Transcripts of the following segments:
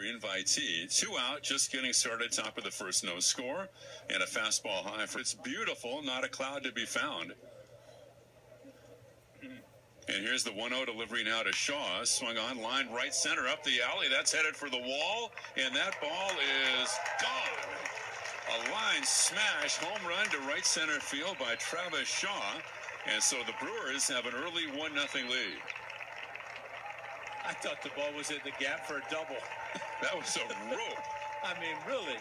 Invitee, 2 out, just getting started, top of the first, no score, and a fastball high. It's beautiful, not a cloud to be found. And here's the 1-0 delivery now to Shaw. Swung on, line right center up the alley. That's headed for the wall, and that ball is gone. A line smash, home run to right center field by Travis Shaw. And so the Brewers have an early 1-0 lead. I thought the ball was in the gap for a double. That was a rope. I mean, really.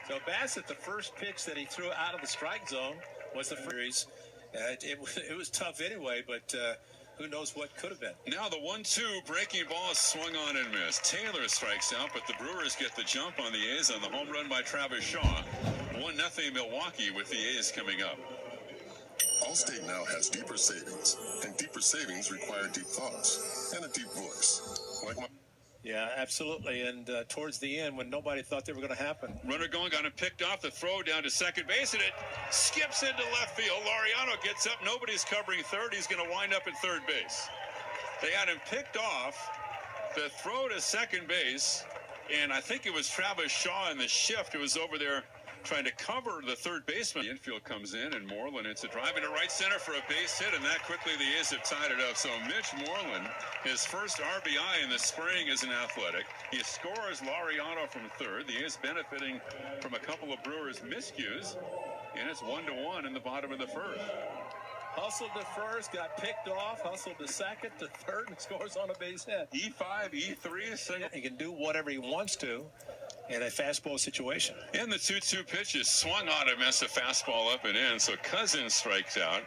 So Bassett, the first pitch that he threw out of the strike zone was the series. It was tough anyway, but who knows what could have been. Now the 1-2 breaking ball swung on and missed. Taylor strikes out, but the Brewers get the jump on the A's on the home run by Travis Shaw. 1-0 Milwaukee with the A's coming up. Allstate now has deeper savings, and deeper savings require deep thoughts and a deep voice. Yeah, absolutely. And towards the end, when nobody thought they were going to happen. Runner going, got him picked off. The throw down to second base, and it skips into left field. Laureano gets up. Nobody's covering third. He's going to wind up at third base. They had him picked off. The throw to second base, and I think it was Travis Shaw in the shift who was over there trying to cover the third baseman. The infield comes in, and Moreland hits a drive into right center for a base hit, and that quickly the A's have tied it up. So Mitch Moreland, his first RBI in the spring as an Athletic. He scores Laureano from third. The A's benefiting from a couple of Brewers miscues, and it's 1-1 in the bottom of the first. Hustled to first, got picked off, hustled to second, to third, and scores on a base hit. E5, E3, single. He can do whatever he wants to in a fastball situation. And the 2-2 pitch is swung on him as a fastball up and in, so Cousins strikes out.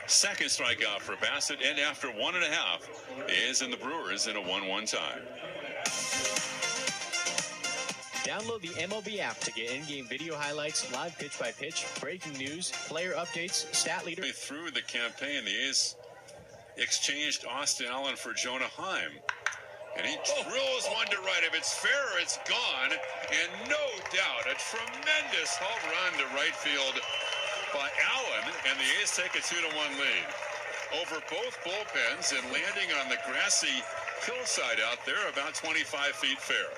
Second strikeout for Bassett, and after 1.5, A's and the Brewers in a 1-1 tie. Download the MLB app to get in-game video highlights, live pitch-by-pitch, breaking news, player updates, stat leader. Through the campaign, the A's exchanged Austin Allen for Jonah Heim. And he drills one to right. If it's fair, it's gone. And no doubt, a tremendous home run to right field by Allen. And the A's take a 2-1 lead over both bullpens and landing on the grassy hillside out there about 25 feet fair.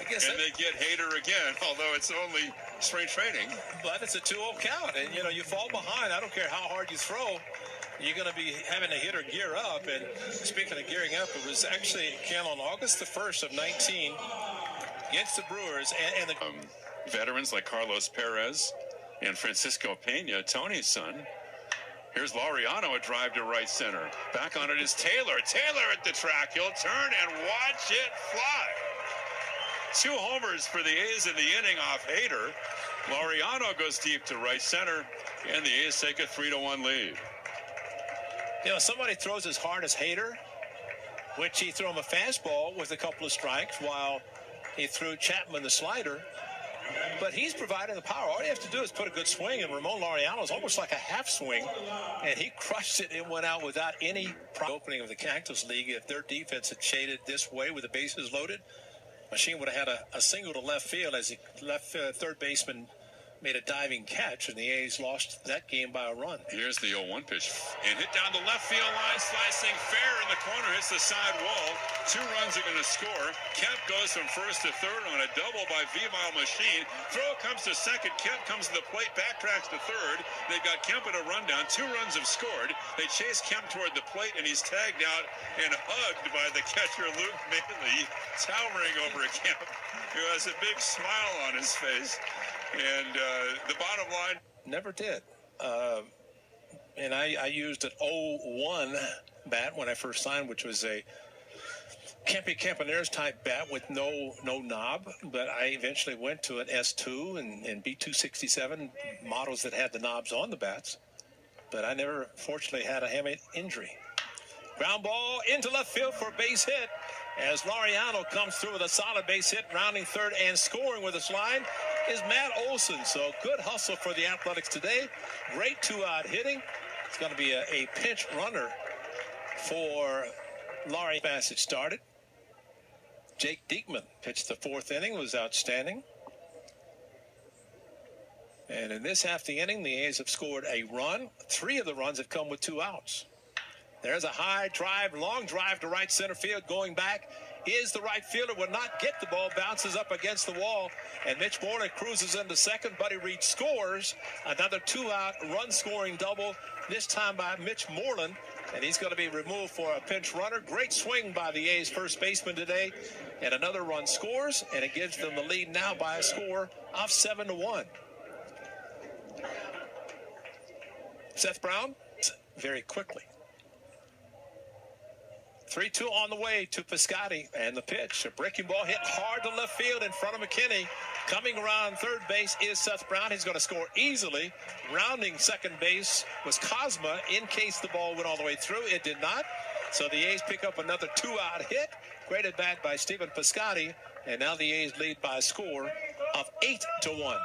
And they get Hader again, although it's only spring training. But it's a 2-0 count. And, you know, you fall behind. I don't care how hard you throw. You're going to be having a hitter gear up. And speaking of gearing up, it was actually, Ken, on August the 1st of 19 against the Brewers. And the veterans like Carlos Perez and Francisco Pena, Tony's son. Here's Laureano, a drive to right center. Back on it is Taylor. Taylor at the track. He'll turn and watch it fly. 2 homers for the A's in the inning off Hader. Laureano goes deep to right center, and the A's take a 3-1 lead. You know, somebody throws as hard as Hader, which he threw him a fastball with a couple of strikes while he threw Chapman the slider. But he's providing the power. All you have to do is put a good swing, and Ramon Laureano is almost like a half swing, and he crushed it and went out without any problem. Opening of the Cactus League, if their defense had shaded this way with the bases loaded, Machine would have had a single to left field as he left third baseman made a diving catch, and the A's lost that game by a run. Here's the 0-1 pitch, and hit down the left field line, slicing fair in the corner, hits the side wall. 2 runs are going to score. Kemp goes from first to third on a double by Vival Machine. Throw comes to second. Kemp comes to the plate, backtracks to third. They've got Kemp at a rundown. 2 runs have scored. They chase Kemp toward the plate, and he's tagged out and hugged by the catcher, Luke Maley, towering over Kemp, who has a big smile on his face. And the bottom line, never did. And I used an 0-1 bat when I first signed, which was a Campy Campaneris type bat with no knob. But I eventually went to an S2 and B267 models that had the knobs on the bats. But I never, fortunately, had a hamate injury. Ground ball into left field for a base hit as Laureano comes through with a solid base hit, rounding third and scoring with a slide is Matt Olson. So good hustle for the Athletics today. Great 2-out hitting. It's going to be a pinch runner for Laurie. Bassett started. Jake Diekman pitched the 4th inning, was outstanding. And in this half the inning, the A's have scored a run. 3 of the runs have come with 2 outs. There's a high drive, long drive to right center field, going back is the right fielder, will not get the ball, bounces up against the wall, and Mitch Moreland cruises into second. Buddy Reed scores. Another 2-out run-scoring double, this time by Mitch Moreland, and he's going to be removed for a pinch runner. Great swing by the A's first baseman today, and another run scores, and it gives them the lead now by a score of 7-1. Seth Brown, very quickly. 3-2 on the way to Piscotty, and the pitch. A breaking ball hit hard to left field in front of McKinney. Coming around third base is Seth Brown. He's going to score easily. Rounding second base was Cosma in case the ball went all the way through. It did not. So the A's pick up another 2-out hit. Great at bat by Stephen Piscotty. And now the A's lead by a score of 8-1.